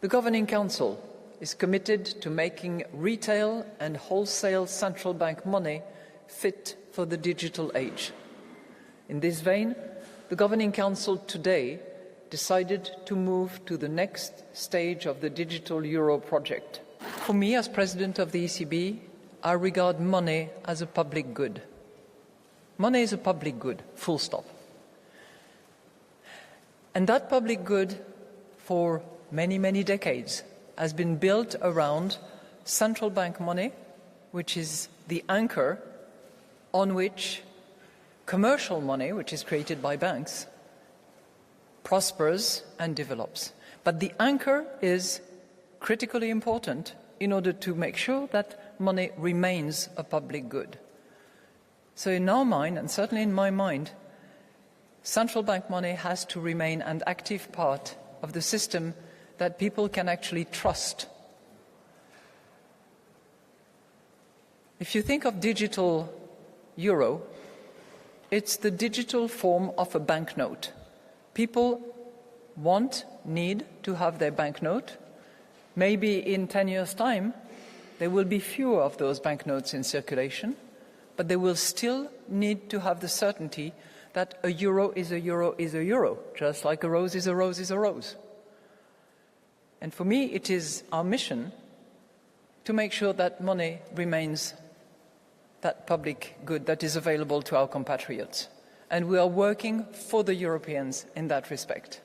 The Governing Council is committed to making retail and wholesale central bank money fit for the digital age. In this vein, the Governing Council today decided to move to the next stage of the digital euro project. For me, as President of the ECB, I regard money as a public good. Money is a public good, full stop. And that public good, for many, many decades, has been built around central bank money, which is the anchor on which commercial money, which is created by banks, prospers and develops. But the anchor is critically important in order to make sure that money remains a public good. So in our mind, and certainly in my mind, central bank money has to remain an active part of the system that people can actually trust. If you think of digital euro, it's the digital form of a banknote. People need to have their banknote. Maybe in 10 years' time, there will be fewer of those banknotes in circulation, but they will still need to have the certainty that a euro is a euro is a euro, just like a rose is a rose is a rose. And for me, it is our mission to make sure that money remains that public good that is available to our compatriots. And we are working for the Europeans in that respect.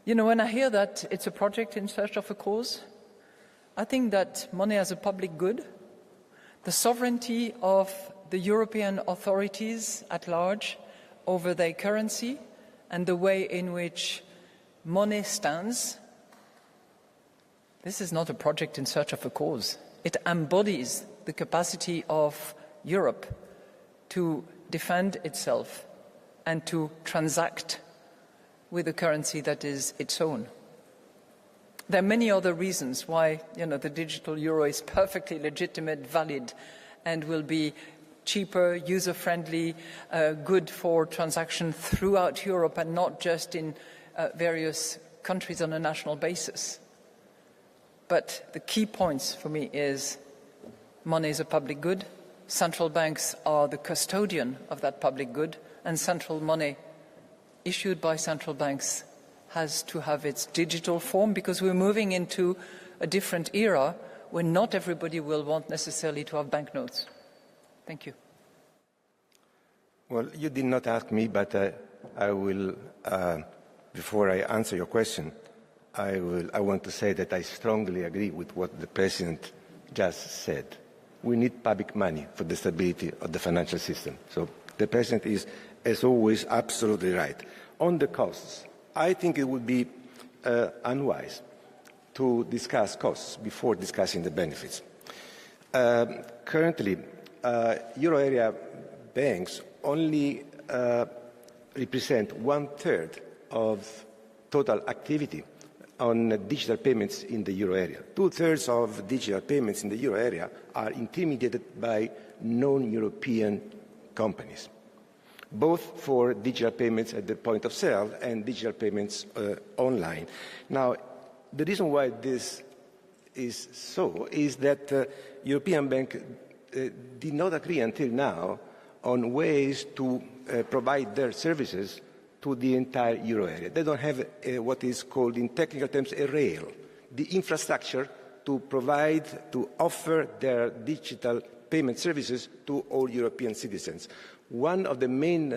You know, when I hear that it's a project in search of a cause, I think that money as a public good, the sovereignty of the European authorities at large over their currency and the way in which money stands, this is not a project in search of a cause. It embodies the capacity of Europe to defend itself and to transact with a currency that is its own. There are many other reasons why, the digital euro is perfectly legitimate, valid, and will be cheaper, user-friendly, good for transaction throughout Europe and not just in various countries on a national basis. But the key points for me is money is a public good, central banks are the custodian of that public good, and central money issued by central banks has to have its digital form, because we're moving into a different era where not everybody will want necessarily to have banknotes. Thank you. Well, you did not ask me, but I will, before I answer your question, I want to say that I strongly agree with what the President just said. We need public money for the stability of the financial system. So the President is, as always, absolutely right. On the costs, I think it would be unwise to discuss costs before discussing the benefits. Currently, euro area banks only represent 1/3 of total activity on digital payments in the euro area. 2/3 of digital payments in the euro area are intermediated by non-European companies, both for digital payments at the point of sale and digital payments online. Now, the reason why this is so is that European Bank did not agree until now on ways to provide their services to the entire euro area. They don't have what is called in technical terms a rail, the infrastructure to offer their digital payment services to all European citizens. One of the main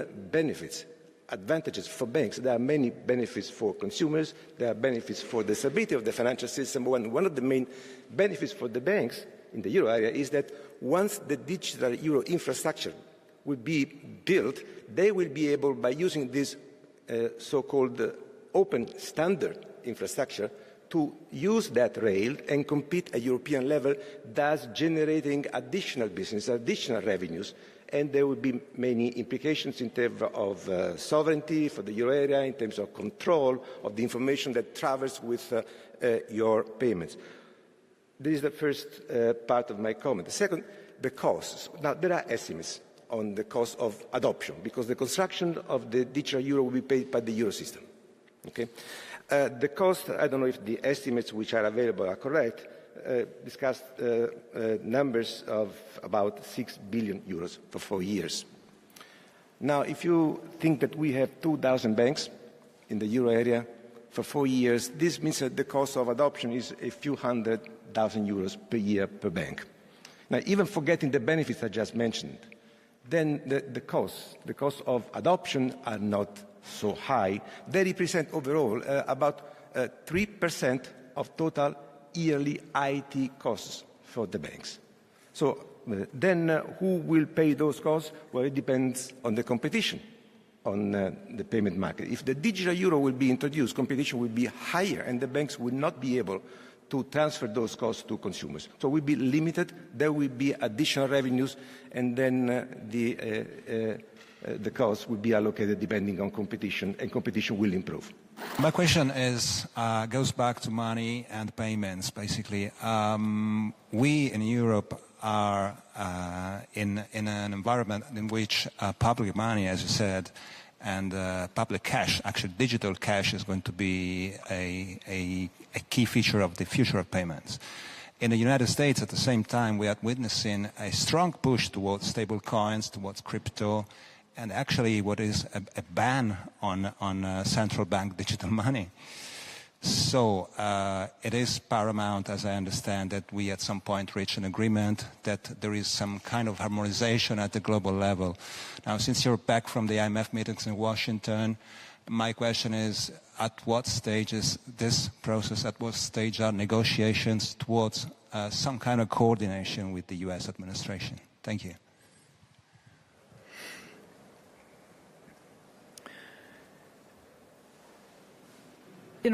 advantages for banks, there are many benefits for consumers, there are benefits for the stability of the financial system. One of the main benefits for the banks in the euro area is that once the digital euro infrastructure will be built, they will be able, by using this so-called open standard infrastructure, to use that rail and compete at European level, thus generating additional business, additional revenues. And there will be many implications in terms of sovereignty for the euro area, in terms of control of the information that travels with your payments. This is the first part of my comment. The second, the costs. Now, there are estimates on the cost of adoption, because the construction of the digital euro will be paid by the euro system. Okay? The cost, I don't know if the estimates which are available are correct, discussed numbers of about 6 billion euros for 4 years. Now, if you think that we have 2,000 banks in the euro area for 4 years, this means that the cost of adoption is a few €100,000 per year per bank. Now, even forgetting the benefits I just mentioned, then the costs of adoption are not so high. They represent overall about 3% of total yearly IT costs for the banks. So then who will pay those costs? Well, it depends on the competition on the payment market. If the digital euro will be introduced, competition will be higher and the banks will not be able to transfer those costs to consumers. So it will be limited, there will be additional revenues, and then the costs will be allocated depending on competition, and competition will improve. My question goes back to money and payments, basically. We in Europe are in an environment in which public money, as you said, and public cash, actually digital cash, is going to be a key feature of the future of payments. In the United States, at the same time, we are witnessing a strong push towards stable coins, towards crypto, and actually what is a ban on central bank digital money. So it is paramount, as I understand, that we at some point reach an agreement that there is some kind of harmonization at the global level. Now, since you're back from the IMF meetings in Washington, my question is, at what stage is this process, at what stage are negotiations towards some kind of coordination with the US administration? Thank you.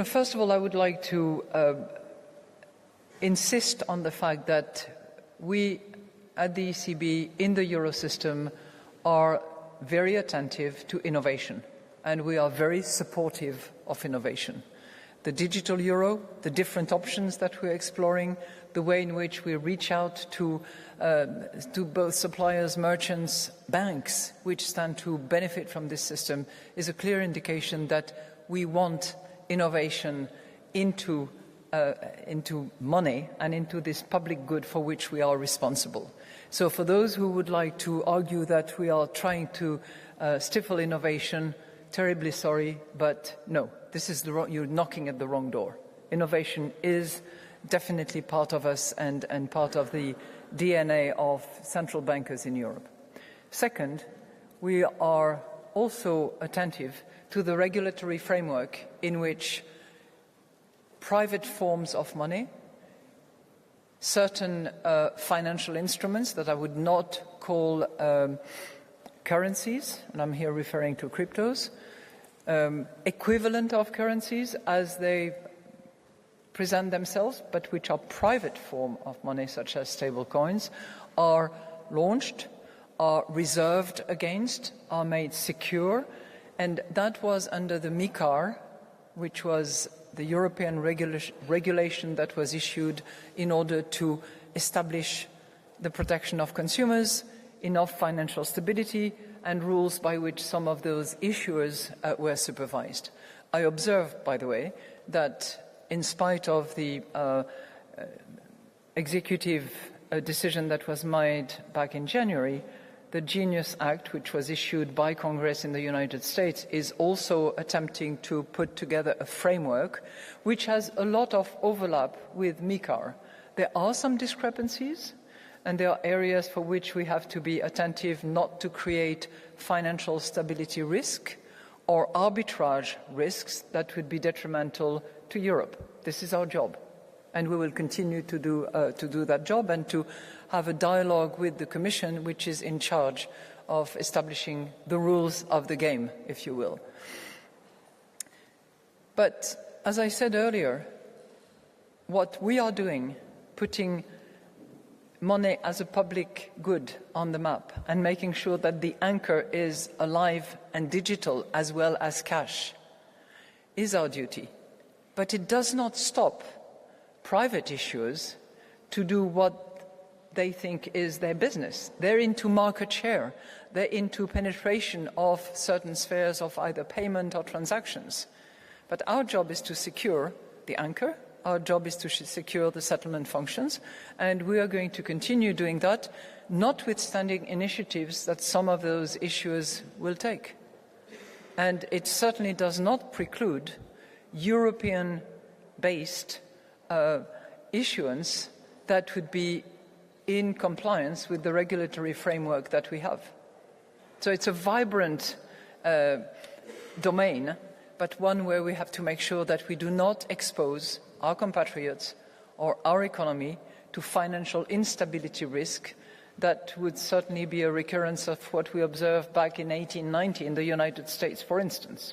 First of all, I would like to insist on the fact that we at the ECB in the Eurosystem are very attentive to innovation, and we are very supportive of innovation. The digital euro, the different options that we're exploring, the way in which we reach out to both suppliers, merchants, banks, which stand to benefit from this system, is a clear indication that we want innovation into money and into this public good for which we are responsible. So for those who would like to argue that we are trying to stifle innovation, terribly sorry, but no, this is you're knocking at the wrong door. Innovation is definitely part of us and part of the DNA of central bankers in Europe. Second, we are also attentive to the regulatory framework in which private forms of money, certain financial instruments that I would not call currencies, and I'm here referring to cryptos, equivalent of currencies as they present themselves, but which are private form of money, such as stable coins, are launched, are reserved against, are made secure. And that was under the MiCAR, which was the European regulation that was issued in order to establish the protection of consumers, enough financial stability, and rules by which some of those issuers were supervised. I observed, by the way, that in spite of the executive decision that was made back in January, the Genius Act, which was issued by Congress in the United States, is also attempting to put together a framework which has a lot of overlap with MiCAR. There are some discrepancies, and there are areas for which we have to be attentive not to create financial stability risk or arbitrage risks that would be detrimental to Europe. This is our job, and we will continue to do that job and to have a dialogue with the Commission, which is in charge of establishing the rules of the game, if you will. But as I said earlier, what we are doing, putting money as a public good on the map and making sure that the anchor is alive and digital as well as cash, is our duty. But it does not stop private issuers to do what they think is their business. They're into market share. They're into penetration of certain spheres of either payment or transactions. But our job is to secure the anchor. Our job is to secure the settlement functions, and we are going to continue doing that, notwithstanding initiatives that some of those issuers will take. And it certainly does not preclude European-based issuance that would be in compliance with the regulatory framework that we have. So it's a vibrant domain, but one where we have to make sure that we do not expose our compatriots or our economy to financial instability risk that would certainly be a recurrence of what we observed back in 1890 in the United States, for instance.